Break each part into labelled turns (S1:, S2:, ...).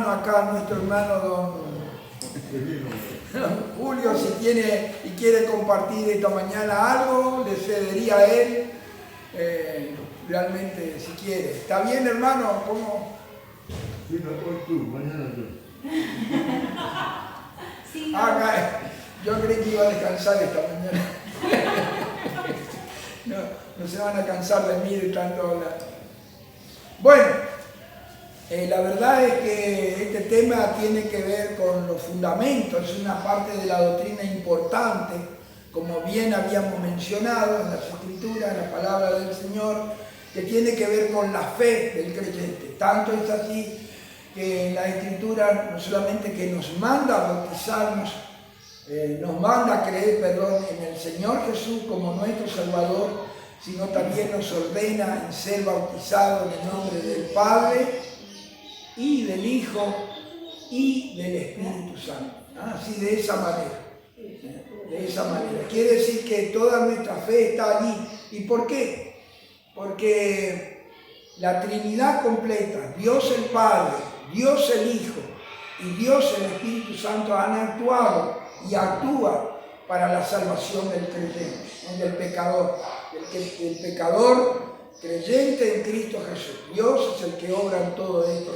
S1: acá nuestro hermano don Julio, si tiene y quiere compartir esta mañana algo, le cedería a él, realmente si quiere. ¿Está bien, hermano? ¿Cómo?
S2: Sí, mejor tú, mañana yo.
S3: Sí,
S1: Yo creí que iba a descansar esta mañana. No se van a cansar de mí de tanto hablar. Bueno, la verdad es que este tema tiene que ver con los fundamentos, es una parte de la doctrina importante, como bien habíamos mencionado en las Escrituras, en la palabra del Señor, que tiene que ver con la fe del creyente. Tanto es así que en la Escritura no solamente que nos manda a bautizarnos, nos manda a creer, en el Señor Jesús como nuestro Salvador, sino también nos ordena en ser bautizados en el nombre del Padre y del Hijo y del Espíritu Santo. Así de esa manera. De esa manera. Quiere decir que toda nuestra fe está allí. ¿Y por qué? Porque la Trinidad completa, Dios el Padre, Dios el Hijo y Dios el Espíritu Santo han actuado y actúan para la salvación del creyente, del pecador. El pecador creyente en Cristo Jesús. Dios es el que obra en todo esto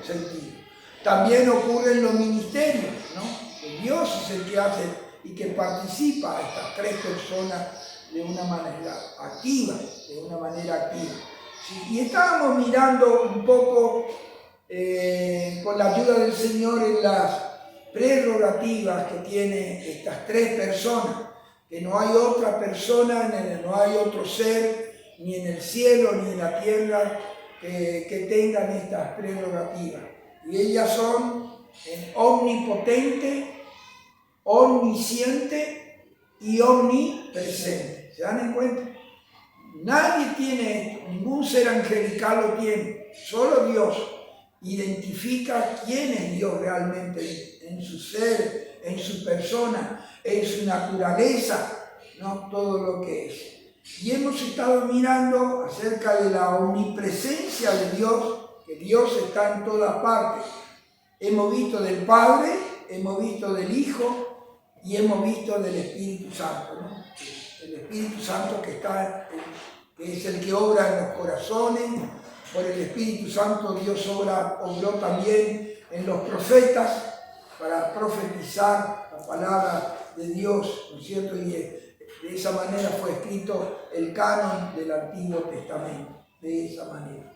S1: sentido. También ocurre en los ministerios, ¿no? Dios es el que hace y que participa a estas tres personas de una manera activa, Sí, y estábamos mirando un poco con la ayuda del Señor en las prerrogativas que tienen estas tres personas, que no hay otra persona, no hay otro ser, ni en el cielo ni en la tierra, que tengan estas prerrogativas. Y ellas son omnipotente, omnisciente y omnipresente. ¿Se dan en cuenta? Nadie tiene esto, ningún ser angelical lo tiene, solo Dios identifica quién es Dios realmente en su ser, en su persona, en su naturaleza, no todo lo que es. Y hemos estado mirando acerca de la omnipresencia de Dios, que Dios está en todas partes. Hemos visto del Padre, hemos visto del Hijo y hemos visto del Espíritu Santo, ¿no? El Espíritu Santo que es el que obra en los corazones. Por el Espíritu Santo Dios obró también en los profetas para profetizar la palabra de Dios, ¿no es cierto? Y de esa manera fue escrito el canon del Antiguo Testamento, de esa manera.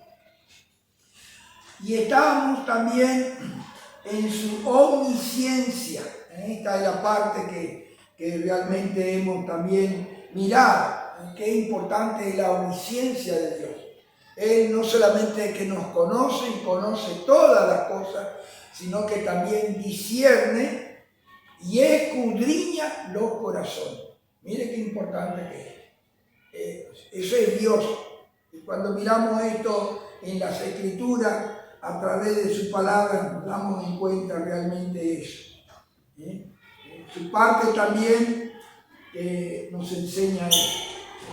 S1: Y estábamos también en su omnisciencia. Esta es la parte que realmente hemos también mirado. Qué importante es la omnisciencia de Dios. Él no solamente que nos conoce y conoce todas las cosas, sino que también discierne y escudriña los corazones. Mire qué importante que es. Eso es Dios. Y cuando miramos esto en las Escrituras, a través de su palabra, nos damos en cuenta realmente eso. Su parte también nos enseña eso.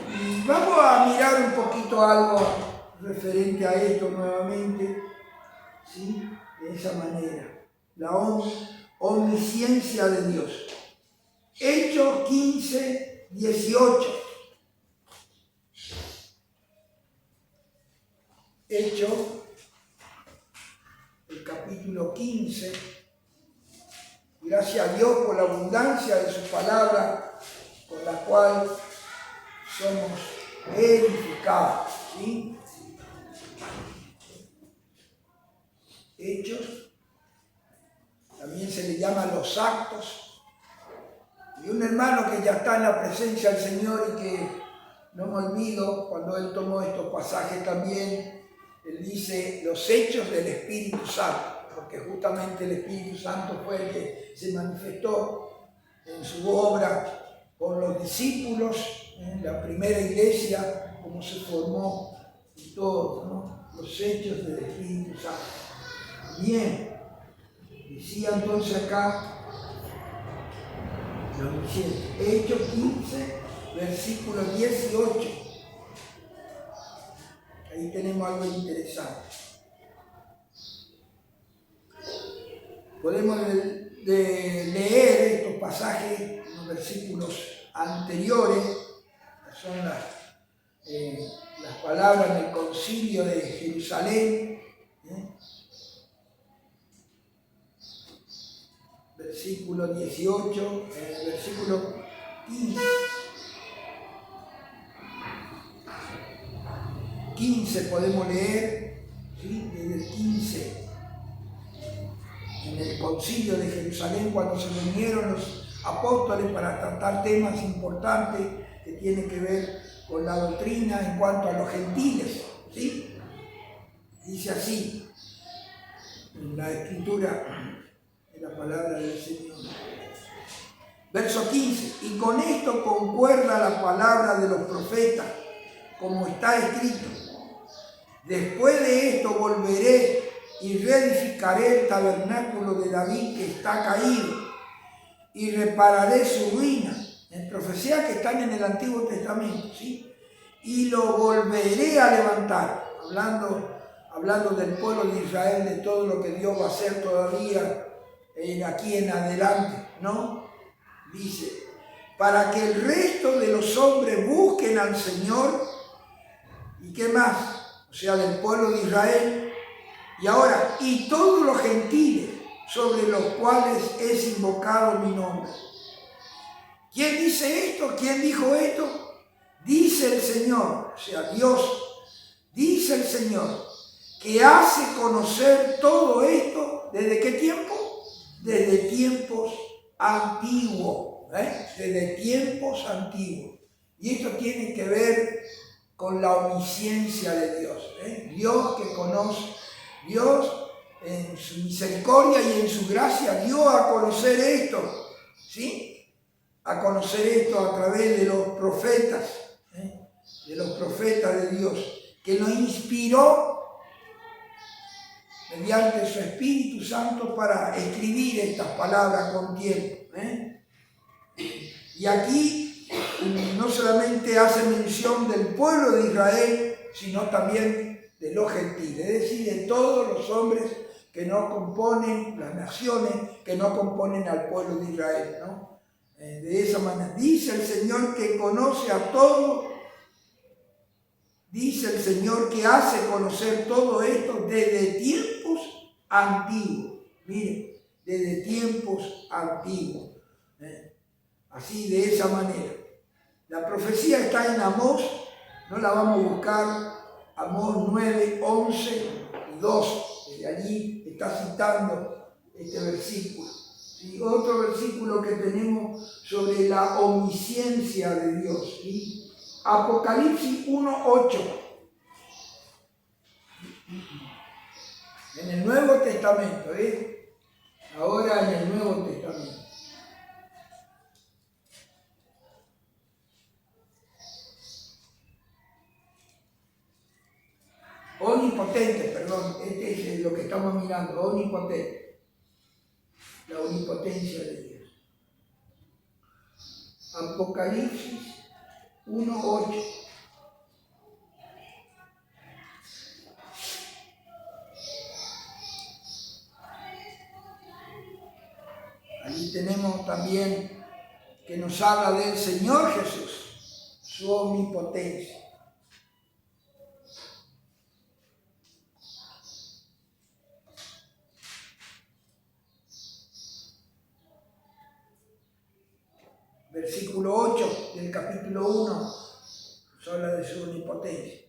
S1: Y vamos a mirar un poquito algo referente a esto nuevamente, ¿sí? De esa manera, la omnisciencia de Dios. Hechos 15, 18. Hechos, el capítulo 15. Gracias a Dios por la abundancia de su palabra, con la cual somos edificados, ¿sí? Hechos, también se le llama los actos. Y un hermano que ya está en la presencia del Señor y que no me olvido, cuando él tomó estos pasajes también, él dice los hechos del Espíritu Santo, porque justamente el Espíritu Santo fue el que se manifestó en su obra con los discípulos, la primera iglesia, cómo se formó y todo, ¿no? Los hechos del Espíritu Santo. Bien, decía entonces acá, Hechos 15, versículo 18. Ahí tenemos algo interesante. podemos leer estos pasajes en los versículos anteriores, que son las palabras del concilio de Jerusalén, versículo 18, versículo 15 podemos leer, ¿sí? Desde el 15, en el concilio de Jerusalén, cuando se reunieron los apóstoles para tratar temas importantes que tienen que ver con la doctrina en cuanto a los gentiles, ¿sí? Dice así, en la escritura, en la palabra del Señor. Verso 15, y con esto concuerda la palabra de los profetas, como está escrito: después de esto volveré y reedificaré el tabernáculo de David que está caído, y repararé su ruina. En profecías que están en el Antiguo Testamento, ¿sí? Y lo volveré a levantar, hablando del pueblo de Israel, de todo lo que Dios va a hacer todavía aquí en adelante, ¿no? Dice, para que el resto de los hombres busquen al Señor. ¿Y qué más? O sea, del pueblo de Israel. Y ahora, y todos los gentiles sobre los cuales es invocado mi nombre. ¿Quién dice esto? ¿Quién dijo esto? Dice el Señor, o sea, Dios, dice el Señor, que hace conocer todo esto, ¿desde qué tiempo? Desde tiempos antiguos, desde tiempos antiguos. Y esto tiene que ver con la omnisciencia de Dios, Dios que conoce, Dios en su misericordia y en su gracia dio a conocer esto, ¿sí? A conocer esto a través de los profetas, de Dios, que nos inspiró mediante su Espíritu Santo para escribir estas palabras con tiempo. Y aquí no solamente hace mención del pueblo de Israel, sino también de los gentiles, es decir, de todos los hombres que no componen, las naciones que no componen al pueblo de Israel, ¿no? De esa manera, dice el Señor que conoce a todos, dice el Señor que hace conocer todo esto desde tiempos antiguos, miren, desde tiempos antiguos, así de esa manera. La profecía está en Amós, no la vamos a buscar, Amós 9, 11 y 12, desde allí está citando este versículo. ¿Sí? Otro versículo que tenemos sobre la omnisciencia de Dios, ¿sí? Apocalipsis 1, 8. En el Nuevo Testamento, ahora en el Nuevo Testamento. Omnipotente, perdón, este es lo que estamos mirando, omnipotente, la omnipotencia de Dios. Apocalipsis 1:8. Allí tenemos también que nos habla del Señor Jesús, su omnipotencia. Versículo 8 del capítulo 1, nos habla de su omnipotencia.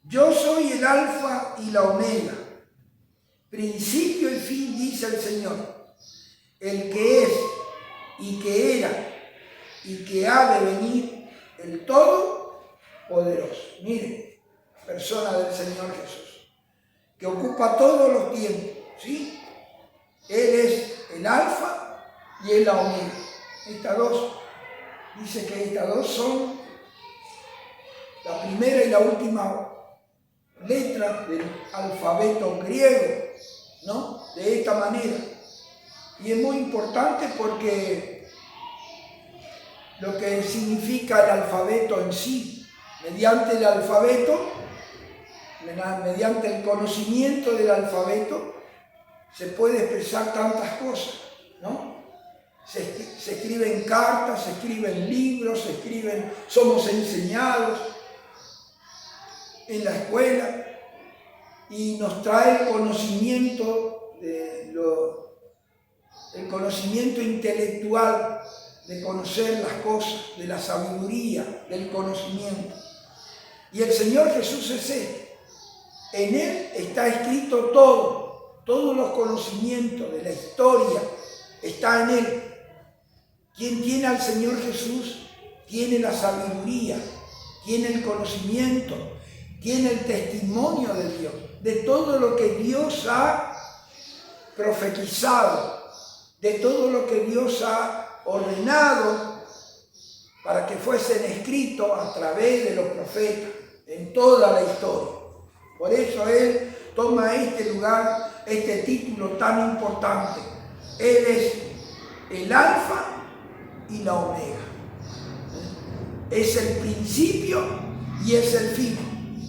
S1: Yo soy el alfa y la omega, principio y fin, dice el Señor, el que es y que era y que ha de venir, el Todopoderoso. Miren, persona del Señor Jesús, que ocupa todos los tiempos, ¿sí? Él es el alfa y es la omega. Estas dos, dice que estas dos son la primera y la última letra del alfabeto griego, ¿no? De esta manera. Y es muy importante porque lo que significa el alfabeto en sí, mediante el alfabeto, mediante el conocimiento del alfabeto, se puede expresar tantas cosas, ¿no? Se escriben cartas, se escriben libros, somos enseñados en la escuela y nos trae el conocimiento, el conocimiento intelectual de conocer las cosas, de la sabiduría, del conocimiento. Y el Señor Jesús es Él. En Él está escrito todo, todos los conocimientos de la historia está en Él. Quien tiene al Señor Jesús tiene la sabiduría, tiene el conocimiento, tiene el testimonio de Dios, de todo lo que Dios ha profetizado, de todo lo que Dios ha ordenado para que fuesen escritos a través de los profetas en toda la historia. Por eso Él toma este lugar, este título tan importante. Él es el Alfa y la Omega. Es el principio y es el fin.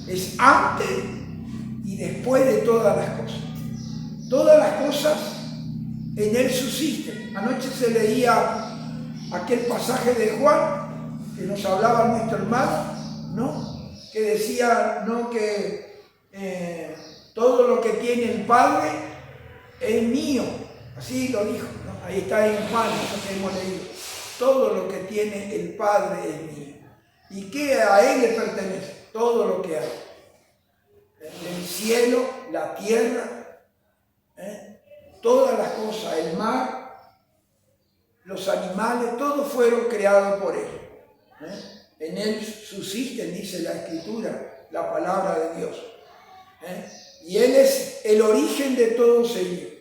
S1: Es antes y después de todas las cosas. Todas las cosas en Él subsisten. Anoche se leía aquel pasaje de Juan que nos hablaba nuestro hermano, ¿no? Que decía, ¿no?, que todo lo que tiene el Padre es mío. Así lo dijo, ¿no? Ahí está en Juan, eso que hemos leído. Todo lo que tiene el Padre es mío. ¿Y qué a Él le pertenece? Todo lo que hay. El cielo, la tierra, todas las cosas, el mar, los animales, todos fueron creados por Él. En Él subsisten, dice la Escritura, la palabra de Dios. Y Él es el origen de todos ellos.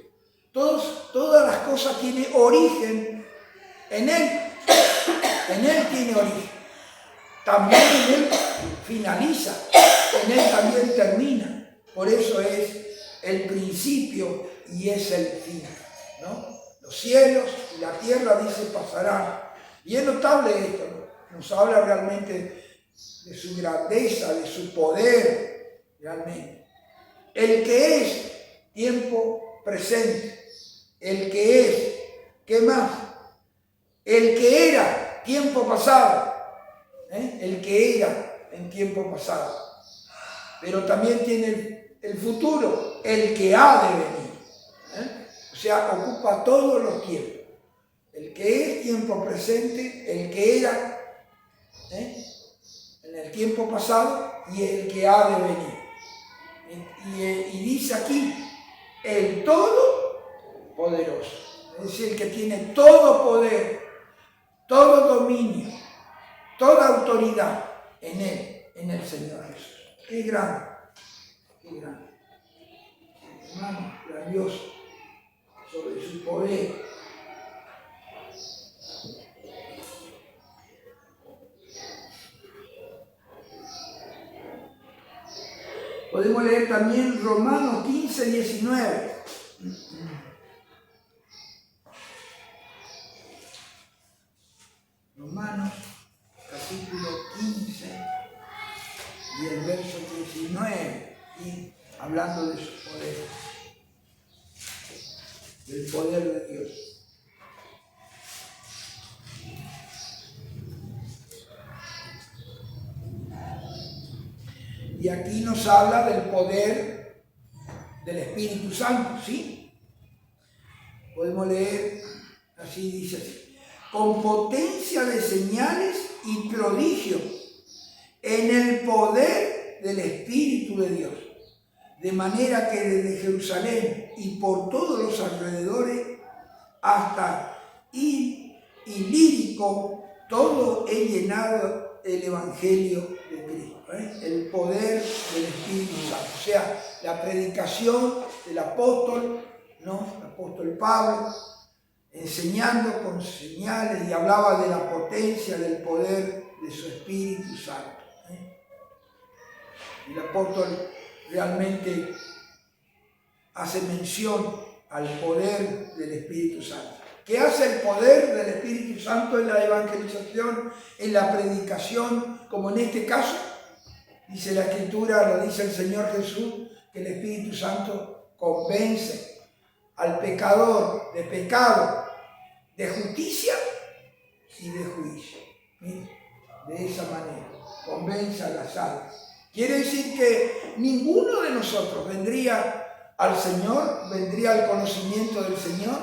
S1: Todas las cosas tienen origen en Él. En Él tiene origen. También en Él finaliza. En Él también termina. Por eso es el principio y es el fin, ¿no? Los cielos y la tierra, dice, pasarán. Y es notable esto, ¿no? Nos habla realmente de su grandeza, de su poder, realmente. El que es tiempo presente, el que es, ¿qué más? El que era tiempo pasado, el que era en tiempo pasado, pero también tiene el futuro, el que ha de venir, o sea, ocupa todos los tiempos, el que es tiempo presente, el que era en el tiempo pasado y el que ha de venir. Y dice aquí, el Todopoderoso, es decir, el que tiene todo poder, todo dominio, toda autoridad en Él, en el Señor Jesús. Qué grande, qué grande. Hermano, grandioso, sobre su poder. Podemos leer también Romanos 15, 19. Romanos, capítulo 15 y el verso 19. Y hablando de su poder, del poder de Dios. Y aquí nos habla del poder del Espíritu Santo, ¿sí? Podemos leer, así dice así, con potencia de señales y prodigios en el poder del Espíritu de Dios, de manera que desde Jerusalén y por todos los alrededores hasta Ilírico, todo he llenado el Evangelio de Cristo. El poder del Espíritu Santo, o sea, la predicación del apóstol, ¿no? El apóstol Pablo, enseñando con señales y hablaba de la potencia del poder de su Espíritu Santo. El apóstol realmente hace mención al poder del Espíritu Santo. ¿Qué hace el poder del Espíritu Santo en la evangelización, en la predicación, como en este caso? Dice la Escritura, lo dice el Señor Jesús, que el Espíritu Santo convence al pecador de pecado, de justicia y de juicio. ¿Sí? De esa manera, convence a las almas. Quiere decir que ninguno de nosotros vendría al Señor, vendría al conocimiento del Señor,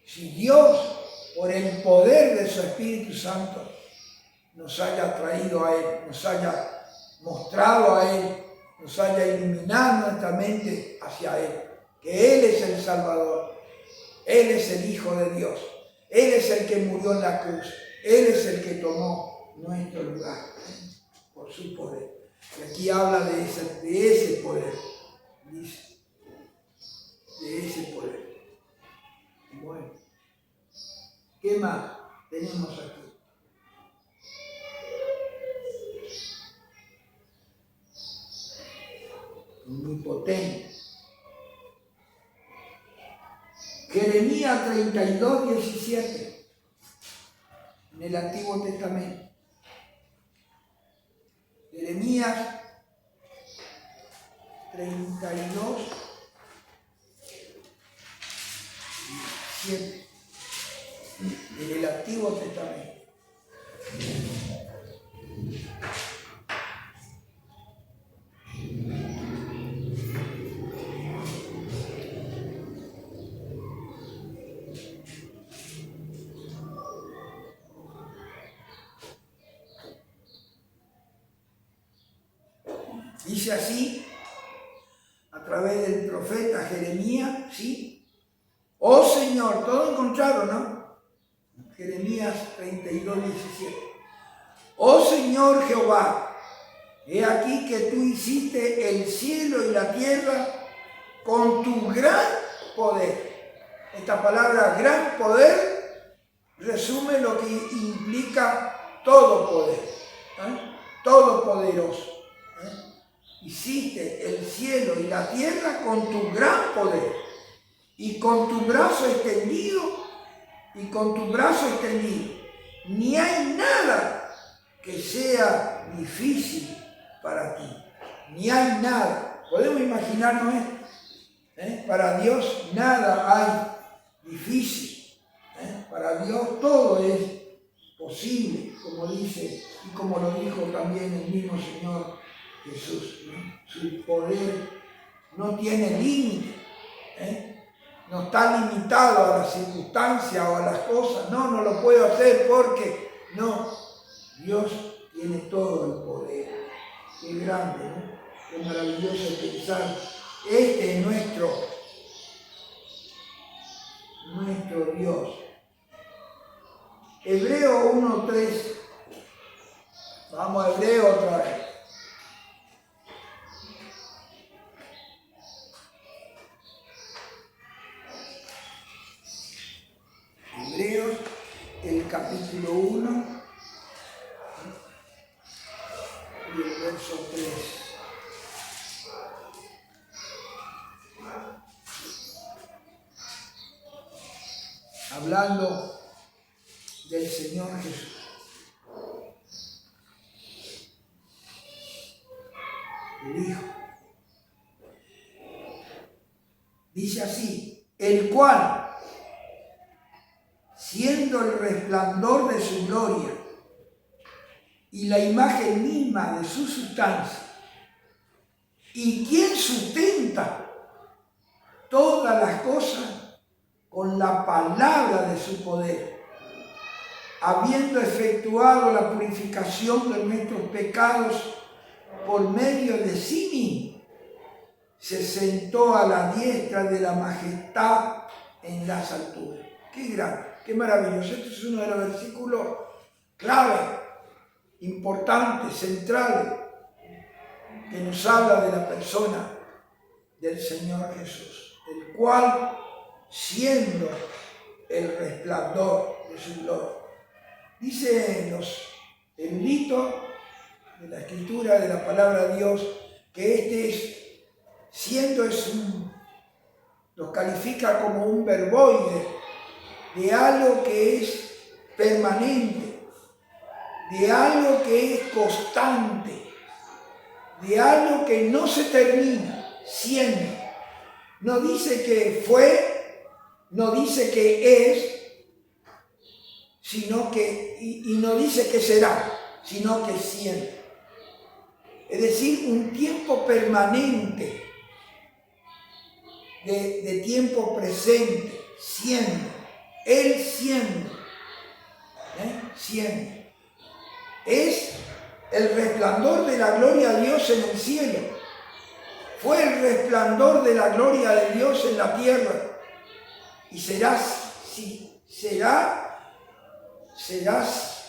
S1: si Dios, por el poder de su Espíritu Santo, nos haya traído a Él, nos haya mostrado a Él, nos haya iluminado nuestra mente hacia Él, que Él es el Salvador, Él es el Hijo de Dios, Él es el que murió en la cruz, Él es el que tomó nuestro lugar por su poder. Y aquí habla de ese poder, dice, de ese poder. Bueno, ¿qué más tenemos aquí? Omnipotente. Jeremías 32, 17, en el Antiguo Testamento. Jeremías 32, 17, en el Antiguo Testamento. Dice así, a través del profeta Jeremías, ¿sí? Oh Señor, todo encontrado, ¿no? Jeremías 32, 17. Oh Señor Jehová, he aquí que tú hiciste el cielo y la tierra con tu gran poder. Esta palabra gran poder resume lo que implica todo poder, todopoderoso. Hiciste el cielo y la tierra con tu gran poder y con tu brazo extendido, ni hay nada que sea difícil para ti, ni hay nada. Podemos imaginarnos esto, para Dios nada hay difícil, para Dios todo es posible, como dice y como lo dijo también el mismo Señor Jesús, ¿no? Su poder no tiene límite, no está limitado a las circunstancias o a las cosas. No lo puedo hacer porque no. Dios tiene todo el poder. Qué grande, ¿no? Qué maravilloso pensar. Este es nuestro Dios. Hebreo 1:3. Vamos a Hebreo otra vez. Hebreos, el capítulo 1 y el verso 3. Hablando del Señor Jesús. El Hijo. Dice así, el cual, siendo el resplandor de su gloria y la imagen misma de su sustancia, y quien sustenta todas las cosas con la palabra de su poder, habiendo efectuado la purificación de nuestros pecados por medio de sí mismo, se sentó a la diestra de la majestad en las alturas. Qué grande, qué maravilloso. Este es uno de los versículos clave, importantes, centrales, que nos habla de la persona del Señor Jesús, el cual, siendo el resplandor de su gloria. Dice los eruditos de la Escritura, de la palabra de Dios, que este es, los califica como un verboide de algo que es permanente, de algo que es constante, de algo que no se termina, siendo. No dice que fue no dice que es, sino que, y no dice que será, sino que siempre. Es decir, un tiempo permanente, de tiempo presente, siendo, Él siendo, siendo. Es el resplandor de la gloria de Dios en el cielo. Fue el resplandor de la gloria de Dios en la tierra. Y serás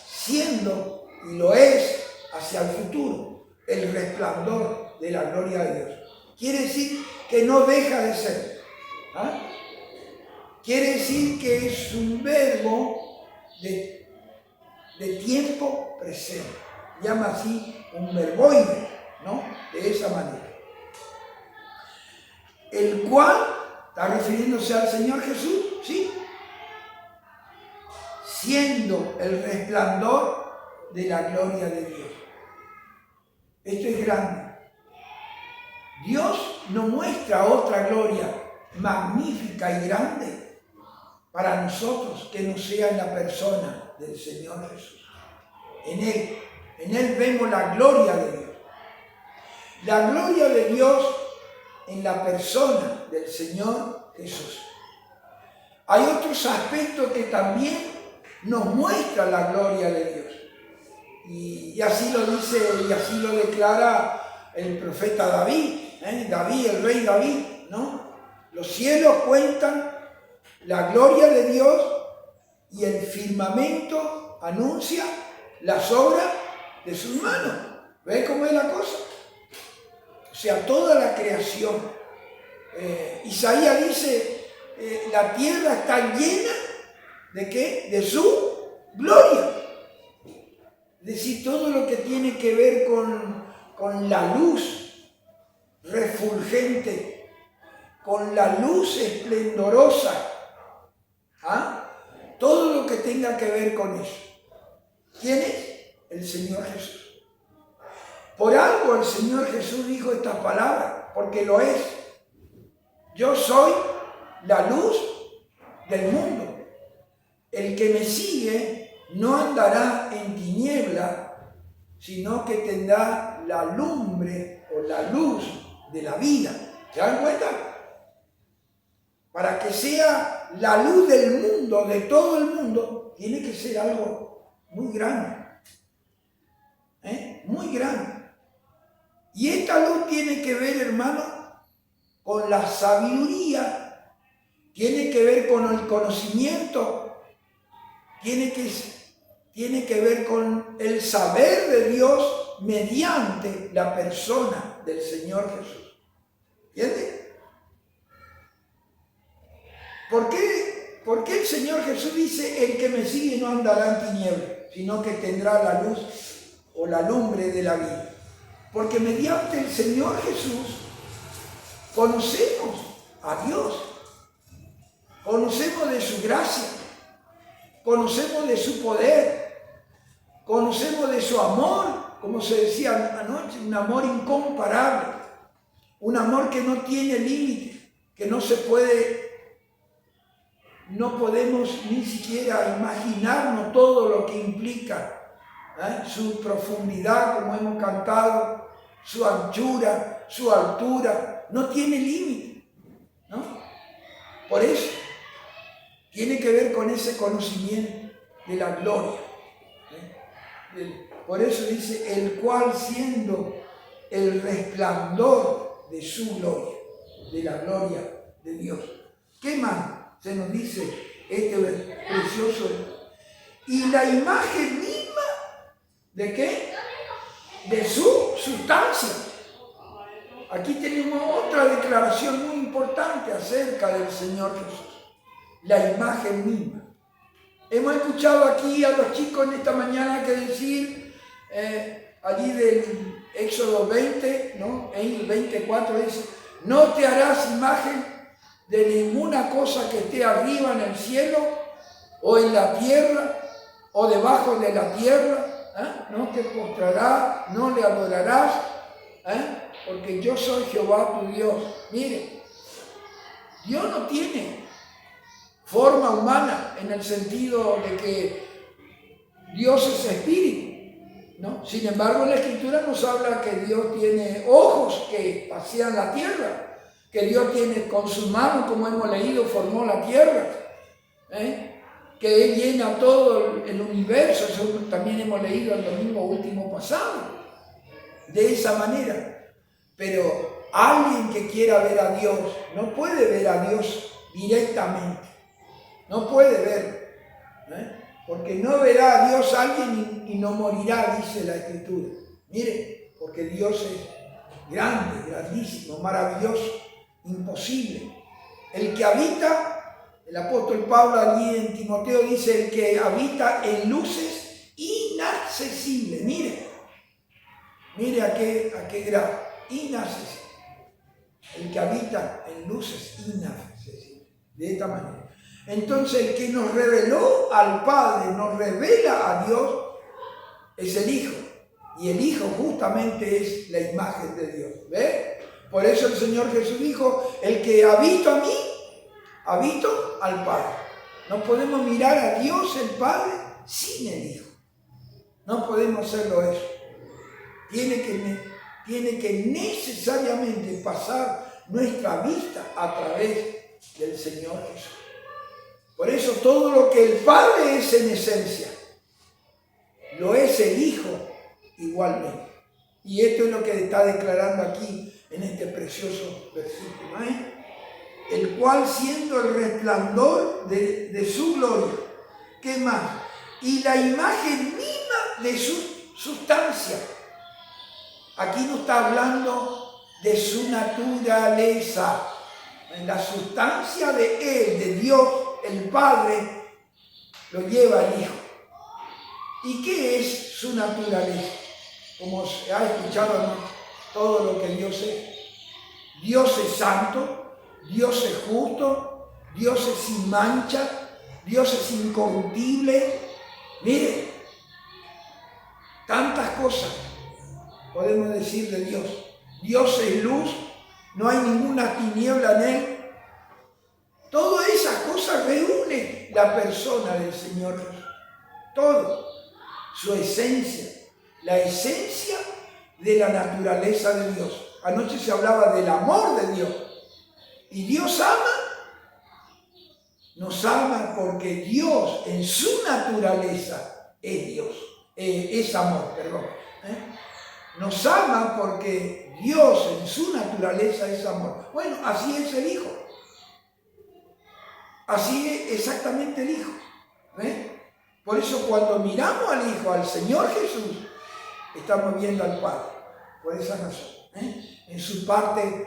S1: siendo, y lo es, hacia el futuro, el resplandor de la gloria de Dios. Quiere decir que no deja de ser. Quiere decir que es un verbo de tiempo presente. Llama así un verboide, ¿no? De esa manera. El cual, está refiriéndose al Señor Jesús, ¿sí? Siendo el resplandor de la gloria de Dios. Esto es grande. Dios nos muestra otra gloria magnífica y grande para nosotros que no sea en la persona del Señor Jesús. En Él vemos la gloria de Dios. La gloria de Dios en la persona del Señor Jesús. Hay otros aspectos que también nos muestran la gloria de Dios. Y así lo dice, y así lo declara el profeta David, David, el rey David, ¿no? Los cielos cuentan la gloria de Dios y el firmamento anuncia las obras de sus manos. ¿Ves cómo es la cosa? O sea, toda la creación. Isaías dice, la tierra está llena ¿de qué? De su gloria. Es decir, todo lo que tiene que ver con la luz refulgente, con la luz esplendorosa, todo lo que tenga que ver con eso. ¿Quién es? El Señor Jesús. Por algo el Señor Jesús dijo estas palabras, porque lo es. Yo soy la luz del mundo. El que me sigue no andará en tiniebla, sino que tendrá la lumbre o la luz de la vida. ¿Se dan cuenta? Para que sea la luz del mundo, de todo el mundo, tiene que ser algo muy grande. Muy grande. Y esta luz tiene que ver, hermano, con la sabiduría, tiene que ver con el conocimiento, tiene que ver con el saber de Dios mediante la persona del Señor Jesús. ¿Entiendes? ¿Por qué el Señor Jesús dice, el que me sigue no andará en tinieblas, sino que tendrá la luz o la lumbre de la vida? Porque mediante el Señor Jesús conocemos a Dios, conocemos de su gracia, conocemos de su poder, conocemos de su amor, como se decía anoche, un amor incomparable, un amor que no tiene límite, que no podemos ni siquiera imaginarnos todo lo que implica, su profundidad, como hemos cantado, su anchura, su altura, no tiene límite, ¿no? Por eso, tiene que ver con ese conocimiento de la gloria. Por eso dice, el cual siendo el resplandor de su gloria, de la gloria de Dios. ¿Qué más se nos dice este precioso? Y la imagen misma, ¿de qué? De su sustancia. Aquí tenemos otra declaración muy importante acerca del Señor Jesús. La imagen misma. Hemos escuchado aquí a los chicos en esta mañana que decir, allí del Éxodo 20, ¿no? En el 24 dice, no te harás imagen de ninguna cosa que esté arriba en el cielo, o en la tierra, o debajo de la tierra. No te postrarás, no le adorarás, porque yo soy Jehová tu Dios. Mire, Dios no tiene forma humana, en el sentido de que Dios es espíritu, ¿no? Sin embargo, la Escritura nos habla que Dios tiene ojos que pasean la tierra, que Dios tiene con su mano, como hemos leído, formó la tierra, que Él llena todo el universo. Eso también hemos leído el domingo último pasado, de esa manera. Pero alguien que quiera ver a Dios no puede ver a Dios directamente, no puede ver, porque no verá a Dios alguien y no morirá, dice la Escritura. Mire, porque Dios es grande, grandísimo, maravilloso, imposible. El que habita, el apóstol Pablo allí en Timoteo dice, el que habita en luces inaccesibles. Mire a qué grado, inaccesible. El que habita en luces inaccesibles, de esta manera. Entonces el que nos reveló al Padre, nos revela a Dios, es el Hijo. Y el Hijo justamente es la imagen de Dios. ¿Ve? Por eso el Señor Jesús dijo, el que habito a mí, habito al Padre. No podemos mirar a Dios el Padre sin el Hijo. No podemos hacerlo eso. Tiene que necesariamente pasar nuestra vista a través del Señor Jesús. Por eso todo lo que el Padre es en esencia, lo es el Hijo igualmente. Y esto es lo que está declarando aquí en este precioso versículo. El cual siendo el resplandor de su gloria, ¿qué más? Y la imagen misma de su sustancia. Aquí no está hablando de su naturaleza. La sustancia de Él, de Dios, el Padre, lo lleva el Hijo. ¿Y qué es su naturaleza? Como se ha escuchado, ¿no? Todo lo que Dios es. Dios es santo, Dios es justo, Dios es sin mancha, Dios es incorruptible. Mire, tantas cosas podemos decir de Dios. Dios es luz, no hay ninguna tiniebla en Él. Todas esas cosas reúnen la persona del Señor Jesús. Todo, su esencia, la esencia de la naturaleza de Dios. Anoche se hablaba del amor de Dios. Y Dios nos ama porque Dios en su naturaleza es Dios, es amor, perdón. Nos ama porque Dios en su naturaleza es amor. Bueno, así es el Hijo. Así es exactamente el Hijo. Por eso cuando miramos al Hijo, al Señor Jesús, estamos viendo al Padre. Por esa razón. En su parte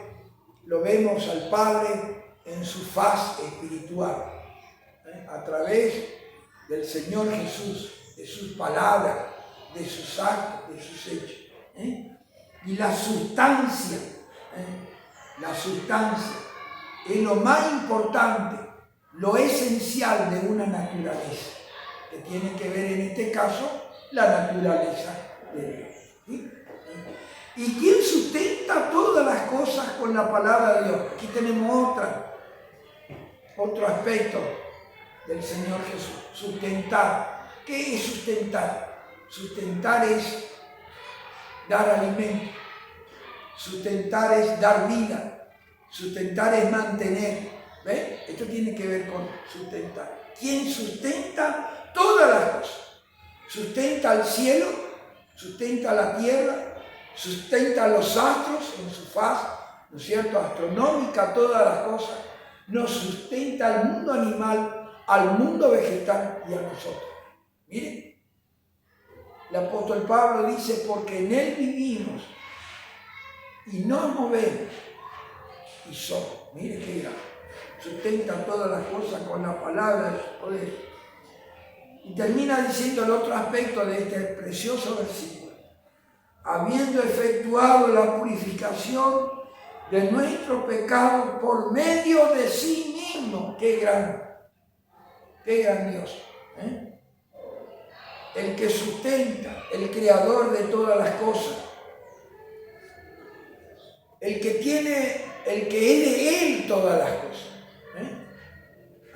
S1: lo vemos al Padre en su faz espiritual. A través del Señor Jesús, de sus palabras, de sus actos, de sus hechos. Y la sustancia es lo más importante, lo esencial de una naturaleza, que tiene que ver en este caso la naturaleza de Dios. ¿Sí? ¿Y quién sustenta todas las cosas con la palabra de Dios? Aquí tenemos otro aspecto del Señor Jesús, sustentar. ¿Qué es sustentar? Sustentar es dar alimento, sustentar es dar vida, sustentar es mantener. ¿Ven? Esto tiene que ver con sustentar. ¿Quién sustenta todas las cosas? Sustenta al cielo, sustenta la tierra, sustenta los astros en su faz, ¿no es cierto?, astronómica, todas las cosas. Nos sustenta al mundo animal, al mundo vegetal y a nosotros. Miren, el apóstol Pablo dice, porque en Él vivimos y nos movemos y somos. Miren qué grave. Sustenta todas las cosas con la palabra de su poder. Y termina diciendo el otro aspecto de este precioso versículo. Habiendo efectuado la purificación de nuestro pecado por medio de sí mismo. Qué gran Dios. El que sustenta, el creador de todas las cosas. El que es de Él todas las cosas.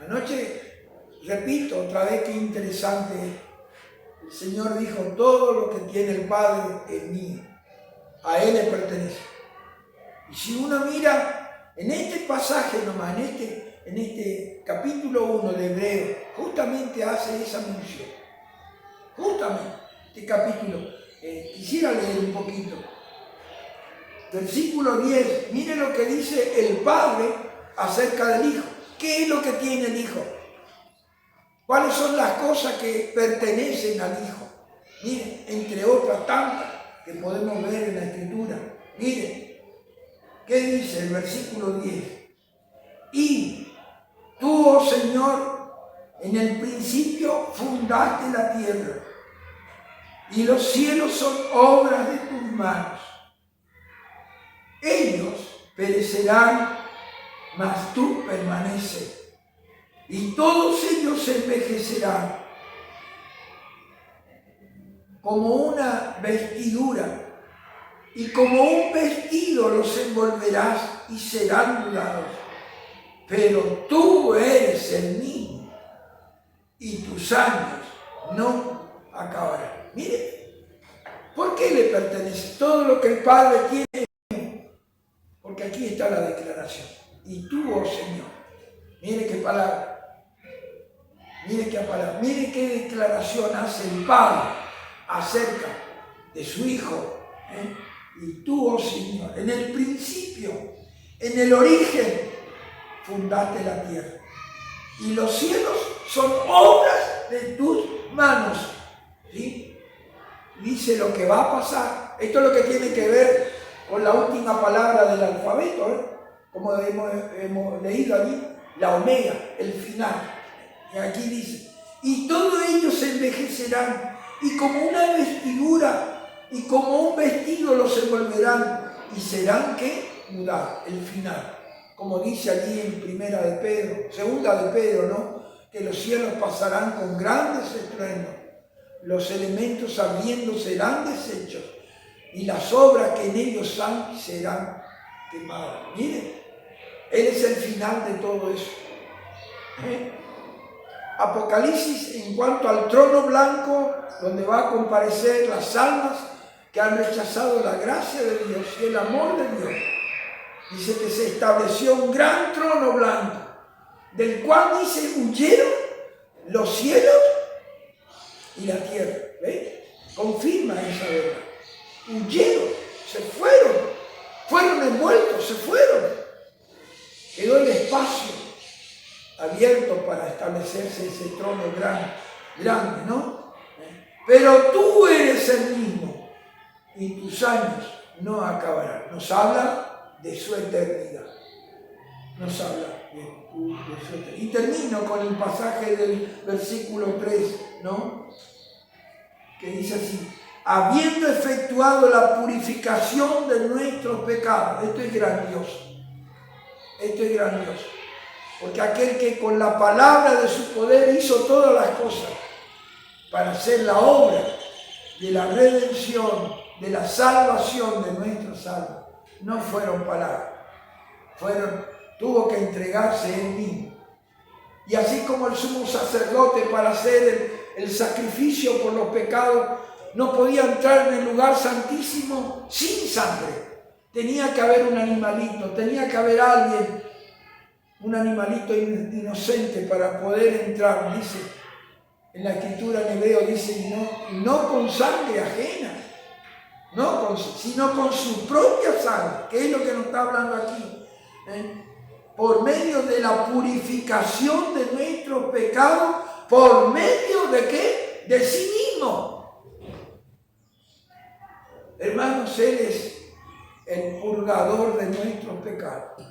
S1: Anoche Repito otra vez qué interesante es. El Señor dijo, todo lo que tiene el Padre es mío, a Él le pertenece. Y si uno mira en este pasaje nomás, en este capítulo 1 de Hebreo, justamente hace esa mención. Justamente, este capítulo, quisiera leer un poquito. Versículo 10, mire lo que dice el Padre acerca del Hijo. ¿Qué es lo que tiene el Hijo? ¿Cuáles son las cosas que pertenecen al Hijo? Mire, entre otras tantas que podemos ver en la Escritura. Mire, ¿qué dice el versículo 10? Y tú, oh Señor, en el principio fundaste la tierra, y los cielos son obras de tus manos. Ellos perecerán, mas tú permaneces, y todos ellos se envejecerán como una vestidura, y como un vestido los envolverás y serán mudados. Pero tú eres el mismo, y tus años no acabarán. Mire, ¿por qué le pertenece? Todo lo que el Padre tiene, porque aquí está la declaración. Y tú, oh Señor, mire qué palabra, mire qué palabra, mire qué declaración hace el Padre acerca de su Hijo. Y tú, oh Señor, en el principio, en el origen, fundaste la tierra, y los cielos son obras de tus manos. ¿Sí? Dice lo que va a pasar. Esto es lo que tiene que ver con la última palabra del alfabeto, como hemos leído allí, la omega, el final. Y aquí dice, y todos ellos se envejecerán, y como una vestidura, y como un vestido los envolverán, y serán, ¿qué? Mudados, el final. Como dice allí en segunda de Pedro, ¿no? Que los cielos pasarán con grandes estruendos, los elementos ardiendo serán deshechos, y las obras que en ellos han serán quemadas. Miren, Él es el final de todo eso. Apocalipsis, en cuanto al trono blanco, donde va a comparecer las almas que han rechazado la gracia de Dios y el amor de Dios, dice que se estableció un gran trono blanco, del cual dice, huyeron los cielos y la tierra. ¿Ves? Confirma esa verdad. Huyeron, se fueron envueltos, se fueron. Quedó el espacio abierto para establecerse ese trono grande, ¿no? Pero tú eres el mismo, y tus años no acabarán. Nos habla de su eternidad. Nos habla de su eternidad. Y termino con el pasaje del versículo 3, ¿no? Que dice así, habiendo efectuado la purificación de nuestros pecados. Esto es grandioso. Esto es grandioso. Porque aquel que con la palabra de su poder hizo todas las cosas para hacer la obra de la redención, de la salvación de nuestras almas, no fueron palabras, tuvo que entregarse él mismo. Y así como el sumo sacerdote, para hacer el sacrificio por los pecados, no podía entrar en el lugar santísimo sin sangre. Tenía que haber un animalito, tenía que haber alguien, un animalito inocente para poder entrar. Dice, en la escritura en hebreo dice, no con sangre ajena, sino con su propia sangre, que es lo que nos está hablando aquí. Por medio de la purificación de nuestros pecados, por medio de ¿qué? De sí mismo. Hermanos, Él es el purgador de nuestros pecados.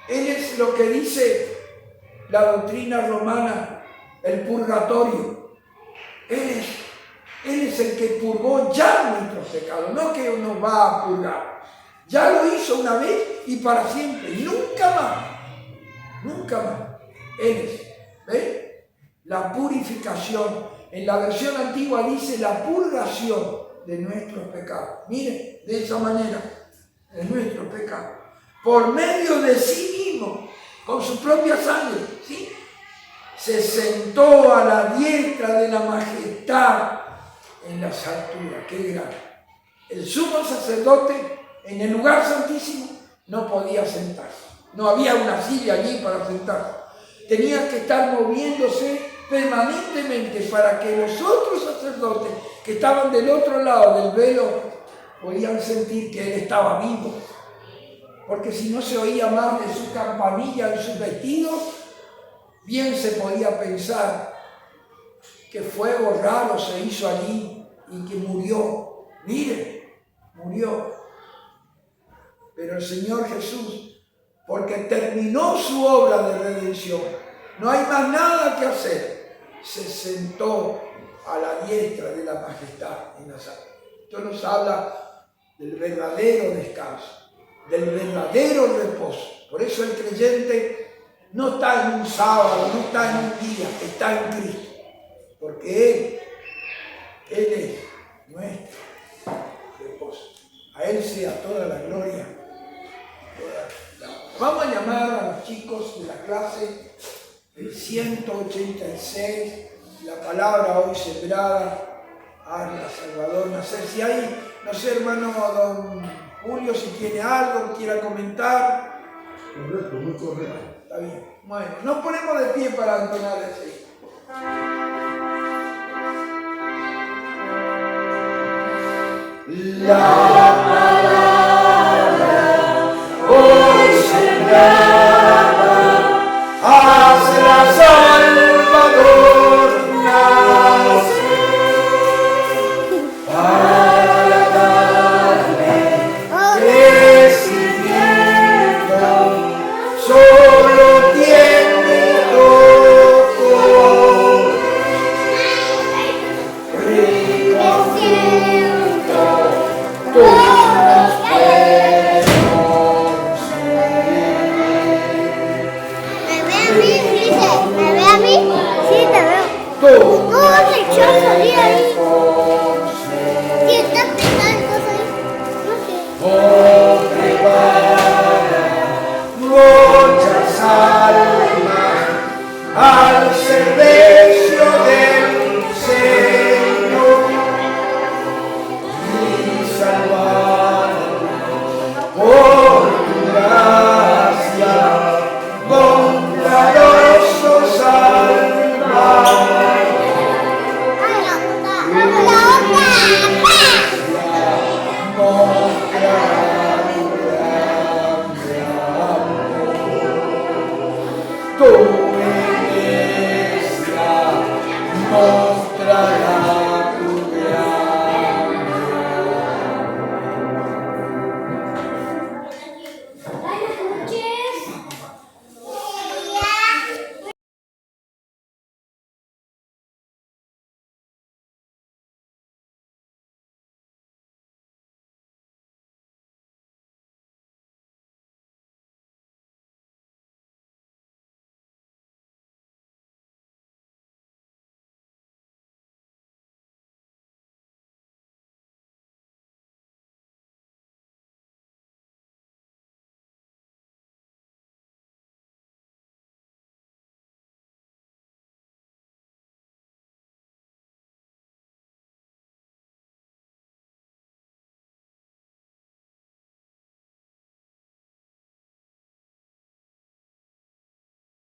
S1: Él es lo que dice la doctrina romana, el purgatorio. Él es el que purgó ya nuestros pecados, no que nos va a purgar. Ya lo hizo una vez y para siempre, nunca más. Él es, ¿ven? La purificación. En la versión antigua dice la purgación de nuestros pecados. Miren, de esa manera, de nuestros pecados. Por medio de sí mismo, con su propia sangre, ¿sí? se sentó a la diestra de la majestad en las alturas. ¡Qué grande! El sumo sacerdote en el lugar santísimo no podía sentarse. No había una silla allí para sentarse. Tenía que estar moviéndose permanentemente para que los otros sacerdotes que estaban del otro lado del velo podían sentir que él estaba vivo. Porque si no se oía más de su campanilla en sus vestidos, bien se podía pensar que fuego raro se hizo allí y que murió. Mire, murió. Pero el Señor Jesús, porque terminó su obra de redención, no hay más nada que hacer, se sentó a la diestra de la majestad en las alturas. Esto nos habla del verdadero descanso, del verdadero reposo. Por eso el creyente no está en un sábado, no está en un día, está en Cristo. Porque Él es nuestro reposo. A Él sea toda la gloria. Vamos a llamar a los chicos de la clase el 186, la palabra hoy sembrada, Ana, Salvador Nacer. Si hay, no sé, hermano don Julio, si tiene algo, quiera comentar.
S2: Correcto, muy correcto.
S1: Está bien. Bueno, nos ponemos de pie para entonar ese. La palabra hoy sembrada hacia Salvador.